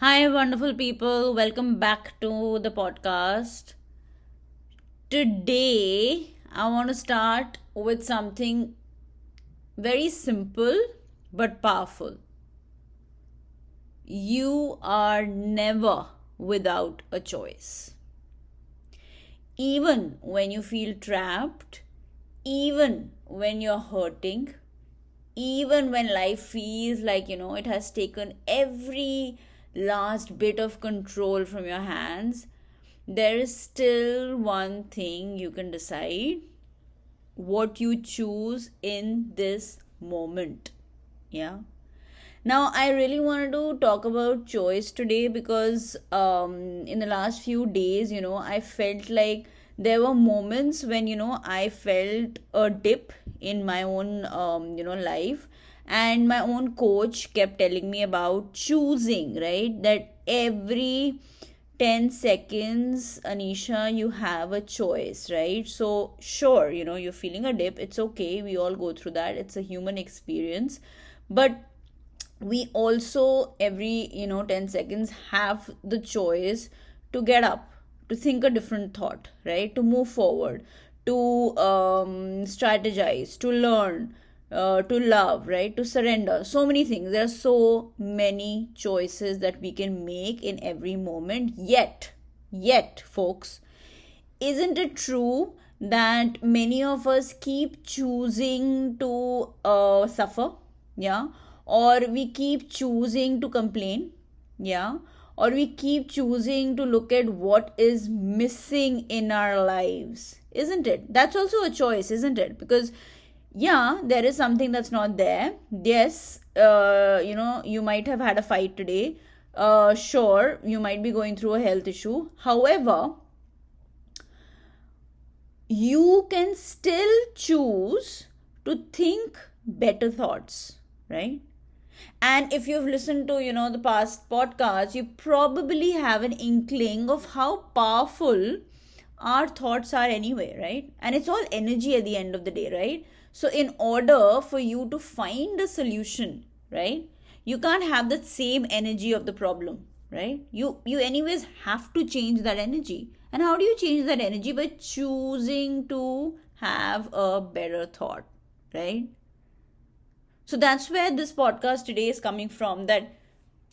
Hi, wonderful people. Welcome back to the podcast. Today, I want to start with something very simple but powerful. You are never without a choice. Even when you feel trapped, even when you're hurting, even when life feels like it has taken every last bit of control from your hands, there is still one thing you can decide: what you choose in this moment. Yeah. Now, I really wanted to talk about choice today because in the last few days, I felt like there were moments when, I felt a dip in my own, life. And my own coach kept telling me about choosing, right? That every 10 seconds, Anisha, you have a choice, right? So, sure, you're feeling a dip. It's okay. We all go through that. It's a human experience. But we also every 10 seconds have the choice to get up, to think a different thought, right? To move forward, to strategize, to learn, to love, right? To surrender. So many things. There are so many choices that we can make in every moment. Yet folks, isn't it true that many of us keep choosing to suffer? Yeah. Or we keep choosing to complain? Yeah. Or we keep choosing to look at what is missing in our lives? Isn't it? That's also a choice, isn't it? Because yeah, there is something that's not there. Yes, you might have had a fight today. Sure, you might be going through a health issue. However, you can still choose to think better thoughts, right? And if you've listened to the past podcasts, you probably have an inkling of how powerful our thoughts are anyway, right? And it's all energy at the end of the day, right? So in order for you to find a solution, right, you can't have the same energy of the problem, right? You anyways have to change that energy. And how do you change that energy? By choosing to have a better thought, right? So that's where this podcast today is coming from, that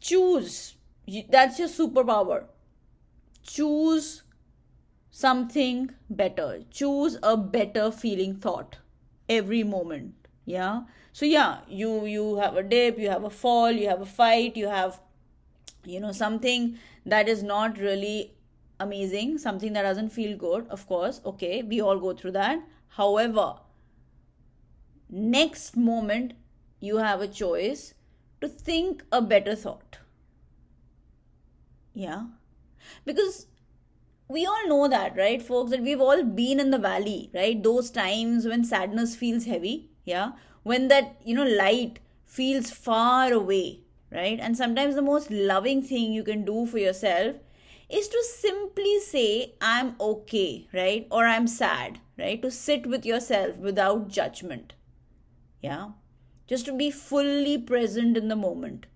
choose. That's your superpower. Choose something better. Choose a better feeling thought every moment. Yeah. So yeah, you have a dip, you have a fall, you have a fight, you have something that is not really amazing, something that doesn't feel good. Of course, okay, we all go through that. However, next moment you have a choice to think a better thought. Yeah. Because we all know that, right, folks, that we've all been in the valley, right? Those times when sadness feels heavy. Yeah. When that light feels far away, right? And sometimes the most loving thing you can do for yourself is to simply say, I'm okay, right? Or I'm sad, right? To sit with yourself without judgment. Yeah. Just to be fully present in the moment.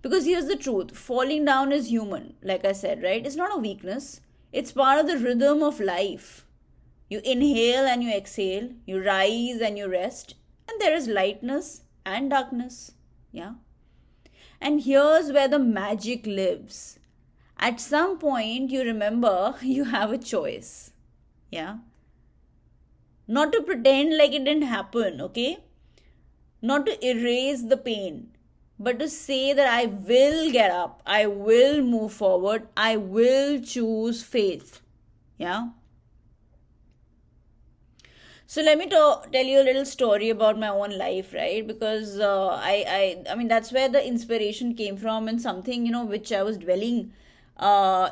Because here's the truth: falling down is human, like I said, right? It's not a weakness, it's part of the rhythm of life. You inhale and you exhale, you rise and you rest, and there is lightness and darkness. Yeah. And here's where the magic lives. At some point, you remember you have a choice. Yeah. Not to pretend like it didn't happen, okay? Not to erase the pain, but to say that I will get up, I will move forward, I will choose faith. Yeah. So let me tell you a little story about my own life, right? Because I mean, that's where the inspiration came from, and something which I was dwelling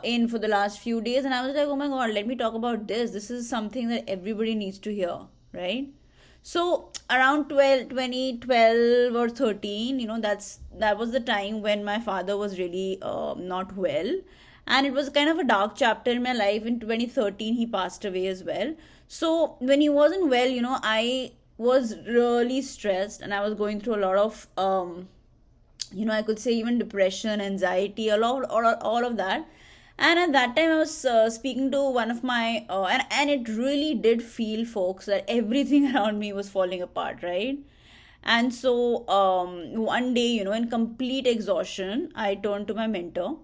in for the last few days, and I was like, oh my god, let me talk about this. This is something that everybody needs to hear, right? So around 2012 or 13, that was the time when my father was really not well, and it was kind of a dark chapter in my life. In 2013 he passed away as well. So when he wasn't well, I was really stressed, and I was going through a lot of I could say even depression, anxiety, all of that. And at that time I was speaking to one of my and it really did feel, folks, that everything around me was falling apart, right? And so one day, in complete exhaustion, I turned to my mentor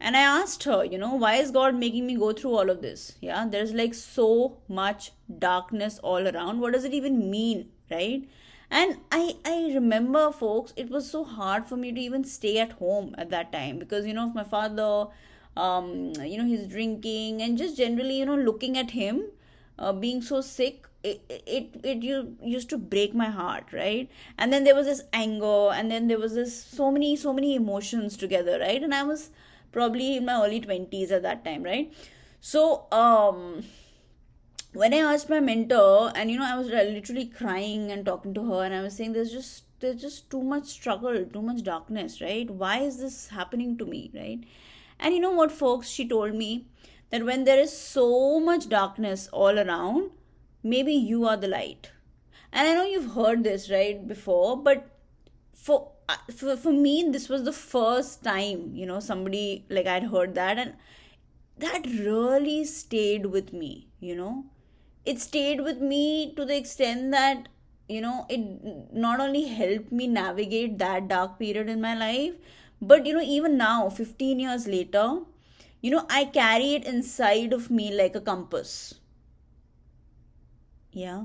and I asked her, why is God making me go through all of this? Yeah, there's like so much darkness all around. What does it even mean, right? And I remember, folks, it was so hard for me to even stay at home at that time because, my father, he's drinking and just generally, looking at him being so sick, it used to break my heart, right? And then there was this anger, and then there was this so many emotions together, right? And I was probably in my early 20s at that time, right? So when I asked my mentor, and I was literally crying and talking to her, and I was saying there's just too much struggle, too much darkness, right? Why is this happening to me, right? And you know what, folks? She told me that when there is so much darkness all around, maybe you are the light. And I know you've heard this, right, before, but for me, this was the first time, somebody like I'd heard that, and that really stayed with me. It stayed with me to the extent that, it not only helped me navigate that dark period in my life, but, even now, 15 years later, I carry it inside of me like a compass. Yeah.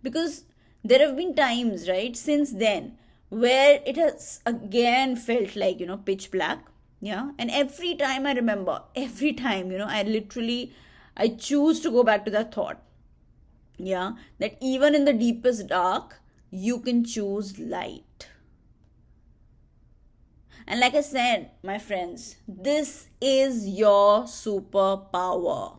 Because there have been times, right, since then where it has again felt like, pitch black. Yeah. And every time I remember, every time, I choose to go back to that thought. Yeah. That even in the deepest dark, you can choose light. And like I said, my friends, this is your superpower,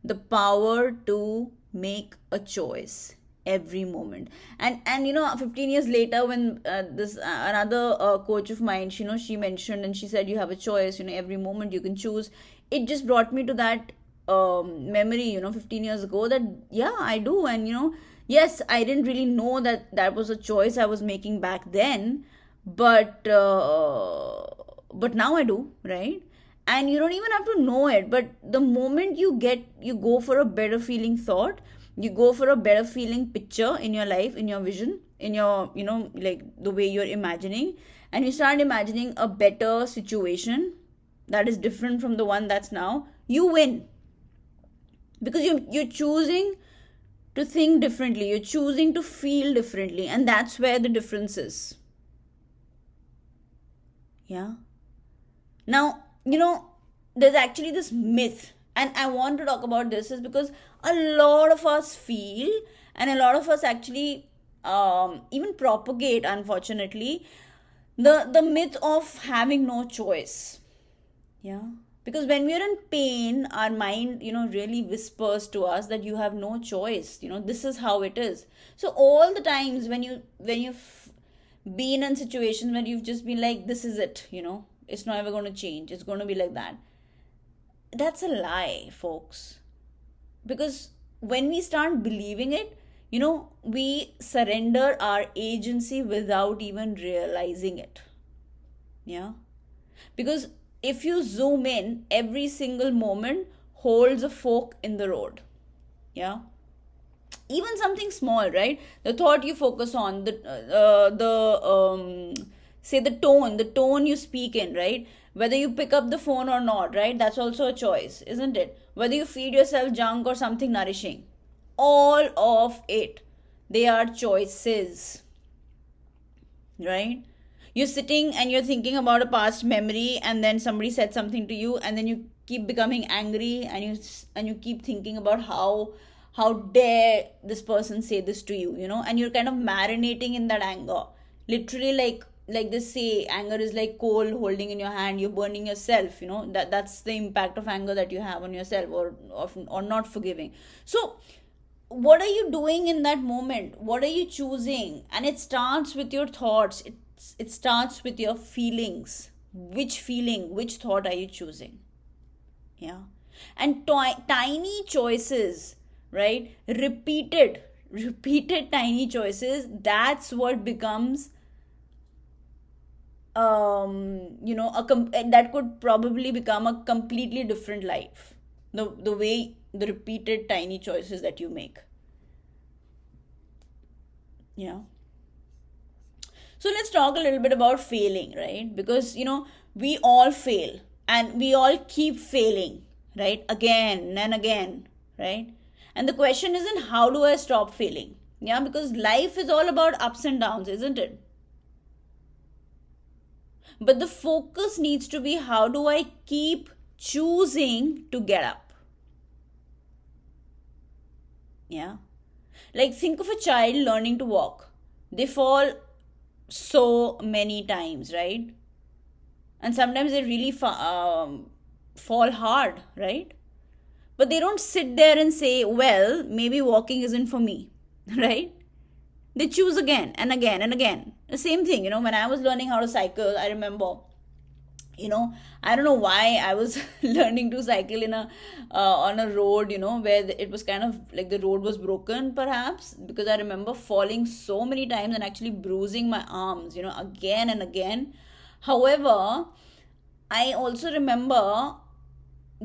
the power to make a choice every moment. And 15 years later, when this another coach of mine, she mentioned and she said, you have a choice, every moment you can choose. It just brought me to that memory, 15 years ago, that yeah, I do. And yes, I didn't really know that that was a choice I was making back then, but now I do, right? And you don't even have to know it, but the moment you go for a better feeling thought, you go for a better feeling picture in your life, in your vision, in your, like the way you're imagining, and you start imagining a better situation that is different from the one that's now, you win. Because you're choosing to think differently, you're choosing to feel differently, and that's where the difference is. Yeah. Now, there's actually this myth, and I want to talk about this is because a lot of us feel, and a lot of us actually even propagate, unfortunately, the myth of having no choice. Yeah. Because when we're in pain, our mind, really whispers to us that you have no choice. This is how it is. So all the times when you've been in situations where you've just been like, this is it, it's not ever going to change. It's going to be like that. That's a lie, folks. Because when we start believing it, we surrender our agency without even realizing it. Yeah. Because if you zoom in, every single moment holds a fork in the road. Yeah. Even something small, right? The thought you focus on, say the tone you speak in, right? Whether you pick up the phone or not, right? That's also a choice, isn't it? Whether you feed yourself junk or something nourishing, all of it, they are choices, right? You're sitting and you're thinking about a past memory, and then somebody said something to you, and then you keep becoming angry, and you keep thinking about how dare this person say this to you, and you're kind of marinating in that anger, literally, like they say, anger is like coal holding in your hand, you're burning yourself, that's the impact of anger that you have on yourself, or not forgiving. So what are you doing in that moment? What are you choosing? And it starts with your thoughts. It starts with your feelings. Which thought are you choosing? Yeah. And tiny choices, right? Repeated tiny choices, that's what becomes that could probably become a completely different life. The way, the repeated tiny choices that you make. Yeah. So let's talk a little bit about failing, right? Because, we all fail and we all keep failing, right? Again and again, right? And the question isn't how do I stop failing? Yeah, because life is all about ups and downs, isn't it? But the focus needs to be how do I keep choosing to get up? Yeah. Like, think of a child learning to walk. They fall so many times, right? And sometimes they really fall hard, right? But they don't sit there and say, well, maybe walking isn't for me, right? They choose again and again and again. The same thing, when I was learning how to cycle, I remember, I don't know why I was learning to cycle in a on a road, where it was kind of like the road was broken, perhaps, because I remember falling so many times and actually bruising my arms, again and again. However, I also remember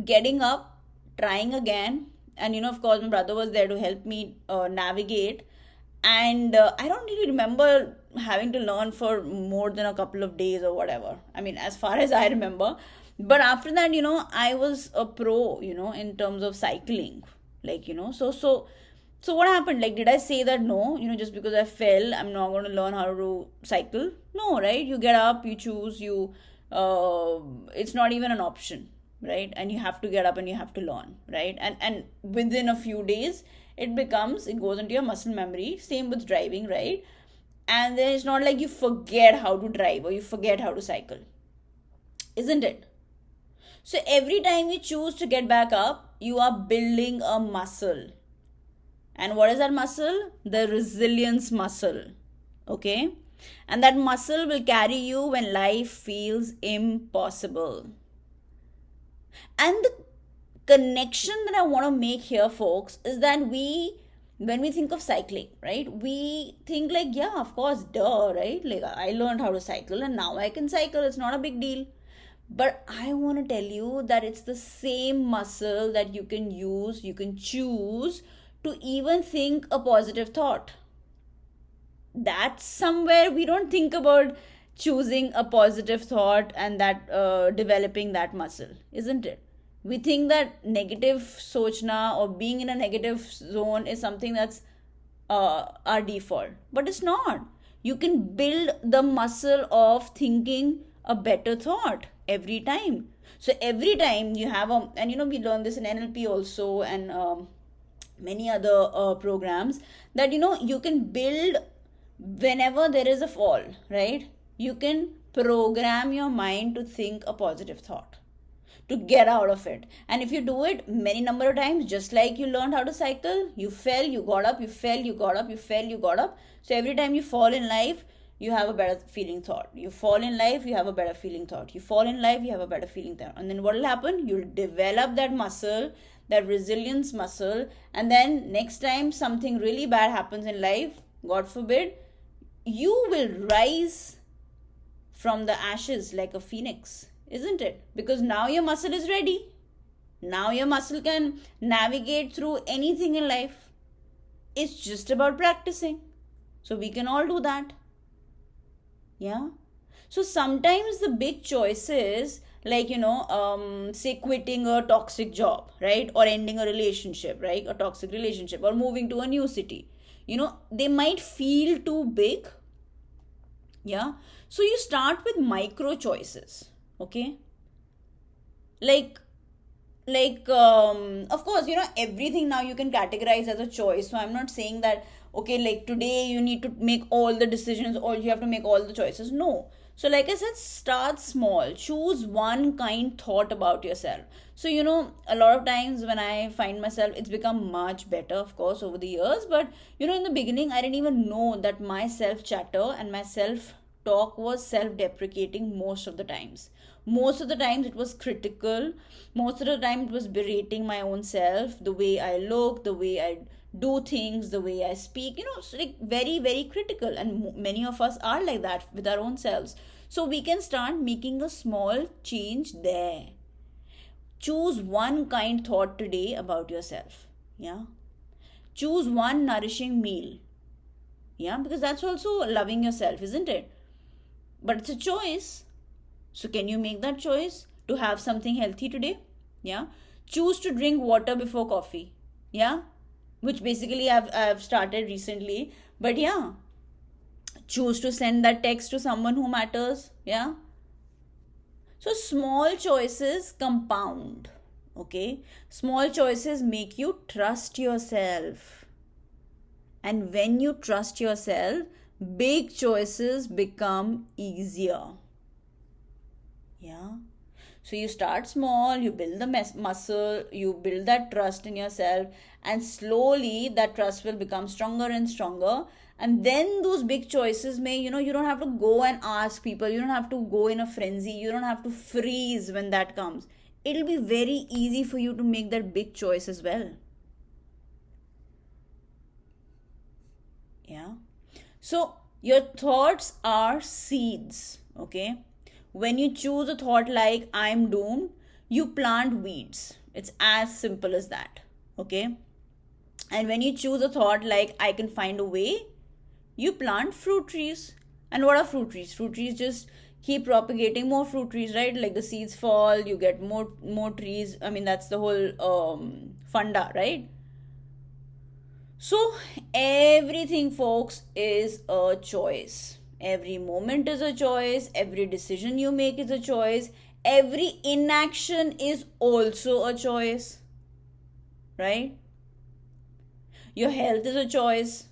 getting up, trying again, and of course, my brother was there to help me navigate. And I don't really remember having to learn for more than a couple of days or whatever. I mean, as far as I remember. But after that, I was a pro, in terms of cycling. Like, so what happened? Like, did I say that no, just because I fell, I'm not going to learn how to cycle? No, right? You get up, you choose, it's not even an option, right? And you have to get up and you have to learn, right? And within a few days, it goes into your muscle memory. Same with driving, right? And then it's not like you forget how to drive or you forget how to cycle, isn't it? So every time you choose to get back up, you are building a muscle. And what is that muscle? The resilience muscle. Okay? And that muscle will carry you when life feels impossible. And the connection that I want to make here, folks, is that when we think of cycling, right, we think like, yeah, of course, duh, right? Like, I learned how to cycle and now I can cycle. It's not a big deal. But I want to tell you that it's the same muscle that you can use, you can choose to even think a positive thought. That's somewhere we don't think about choosing a positive thought and that developing that muscle, isn't it? We think that negative sochna or being in a negative zone is something that's our default, but it's not. You can build the muscle of thinking a better thought every time. So every time you have and we learn this in NLP also, and many other programs, that you can build whenever there is a fall, right? You can program your mind to think a positive thought, to get out of it. And if you do it many number of times, just like you learned how to cycle, you fell, you got up, you fell, you got up, you fell, you got up. So every time you fall in life, you have a better feeling thought. You fall in life, you have a better feeling thought. You fall in life, you have a better feeling thought. And then what will happen? You'll develop that muscle, that resilience muscle. And then next time something really bad happens in life, God forbid, you will rise from the ashes like a phoenix, isn't it? Because now your muscle is ready. Now your muscle can navigate through anything in life. It's just about practicing. So we can all do that. Yeah. So sometimes the big choices, like, say quitting a toxic job, right? Or ending a relationship, right? A toxic relationship, or moving to a new city, they might feel too big. Yeah. So you start with micro choices. Okay. Like, of course, everything now you can categorize as a choice. So I'm not saying that, okay, like today you need to make all the decisions or you have to make all the choices. No. So like I said, start small. Choose one kind thought about yourself. So, a lot of times when I find myself, it's become much better, of course, over the years. But, in the beginning, I didn't even know that my self chatter and my self talk was self deprecating most of the times. Most of the times it was critical. Most of the time it was berating my own self, the way I look, the way I do things, the way I speak, so like very, very critical. And many of us are like that with our own selves. So we can start making a small change there. Choose one kind thought today about yourself. Yeah. Choose one nourishing meal. Yeah, because that's also loving yourself, isn't it? But it's a choice. So can you make that choice to have something healthy today? Yeah. Choose to drink water before coffee. Yeah. Which basically I've started recently. But yeah. Choose to send that text to someone who matters. Yeah. So small choices compound. Okay. Small choices make you trust yourself. And when you trust yourself, big choices become easier. Yeah. So you start small, you build the muscle, you build that trust in yourself, and slowly that trust will become stronger and stronger. And then those big choices may, you don't have to go and ask people, you don't have to go in a frenzy, you don't have to freeze when that comes. It'll be very easy for you to make that big choice as well. Yeah. So your thoughts are seeds, okay? When you choose a thought like I'm doomed, you plant weeds. It's as simple as that, okay? And when you choose a thought like I can find a way, you plant fruit trees. And what are fruit trees? Fruit trees just keep propagating more fruit trees, right? Like the seeds fall, you get more trees. I mean, that's the whole funda, right? So, everything, folks, is a choice. Every moment is a choice. Every decision you make is a choice. Every inaction is also a choice. Right? Your health is a choice.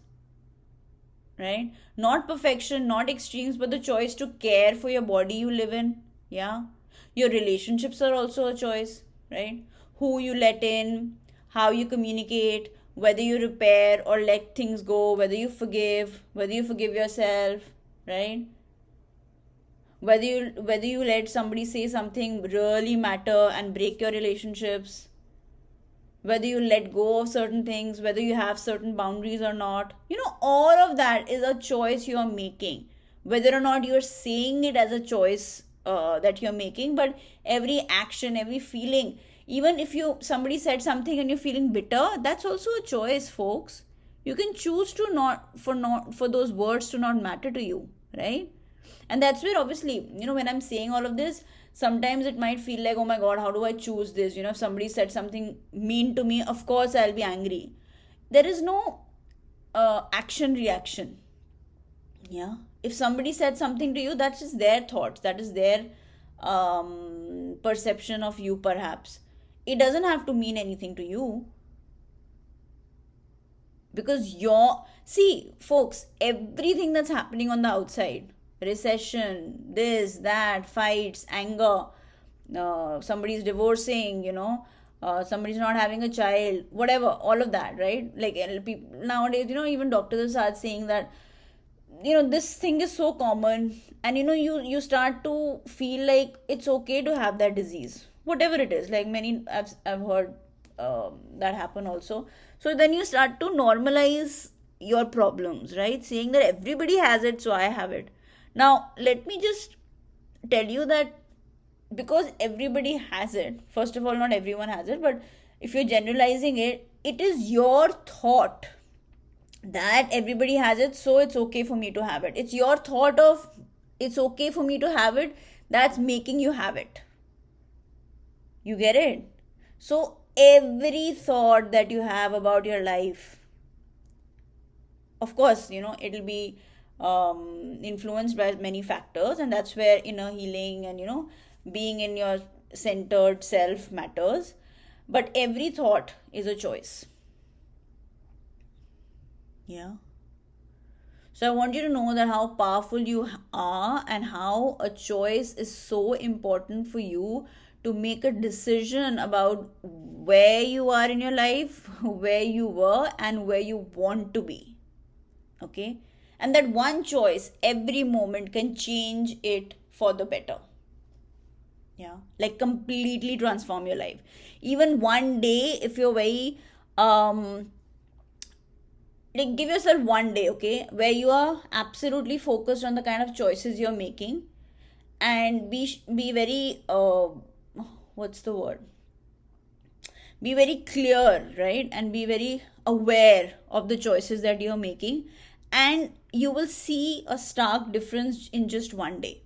Right? Not perfection, not extremes, but the choice to care for your body you live in. Yeah? Your relationships are also a choice. Right? Who you let in, how you communicate, whether you repair or let things go, whether you forgive yourself, right? Whether you let somebody say something really matter and break your relationships, whether you let go of certain things, whether you have certain boundaries or not. All of that is a choice you are making, whether or not you're saying it as a choice that you're making. But every action, every feeling, even if somebody said something and you're feeling bitter, that's also a choice, folks. You can choose to not for those words to not matter to you, right? And that's where, obviously, when I'm saying all of this, sometimes it might feel like, oh my god, how do I choose this? If somebody said something mean to me, of course I'll be angry. There is no action reaction. Yeah. If somebody said something to you, that is their thoughts, that is their perception of you, perhaps. It doesn't have to mean anything to you, because see, folks, everything that's happening on the outside, recession, this, that, fights, anger, somebody's divorcing, somebody's not having a child, whatever, all of that, right? Like people nowadays, even doctors start saying that, this thing is so common, and you start to feel like it's okay to have that disease, whatever it is. Like many, I've heard that happen also. So then you start to normalize your problems, right? Saying that everybody has it, so I have it. Now let me just tell you that, because everybody has it, first of all, not everyone has it, but if you're generalizing it, it is your thought that everybody has it, so it's okay for me to have it. It's your thought of it's okay for me to have it that's making you have it. You get it? So every thought that you have about your life, of course, it'll be influenced by many factors, and that's where inner healing and being in your centered self matters. But every thought is a choice. Yeah. So I want you to know that how powerful you are, and how a choice is so important for you to make a decision about where you are in your life, where you were, and where you want to be. Okay? And that one choice every moment can change it for the better. Yeah. Like completely transform your life. Even one day, if you're very like, give yourself one day, okay, where you are absolutely focused on the kind of choices you're making, and be very what's the word, be very clear, right? And be very aware of the choices that you're making, and you will see a stark difference in just one day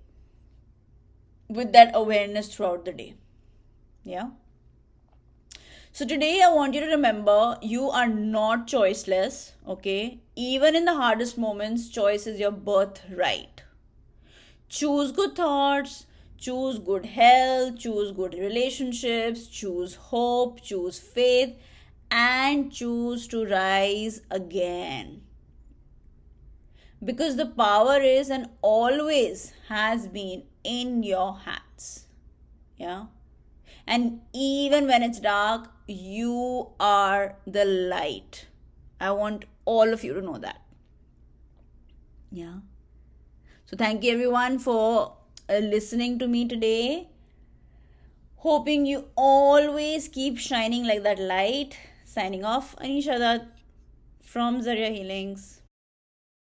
with that awareness throughout the day. Yeah. So today I want you to remember you are not choiceless, okay? Even in the hardest moments, choice is your birthright. Choose good thoughts, choose good health, choose good relationships, choose hope, choose faith, and choose to rise again. Because the power is and always has been in your hands. Yeah. And even when it's dark, you are the light. I want all of you to know that. Yeah. So thank you everyone for listening to me today. Hoping you always keep shining like that light. Signing off, Anisha Dutt from Zarya Healings.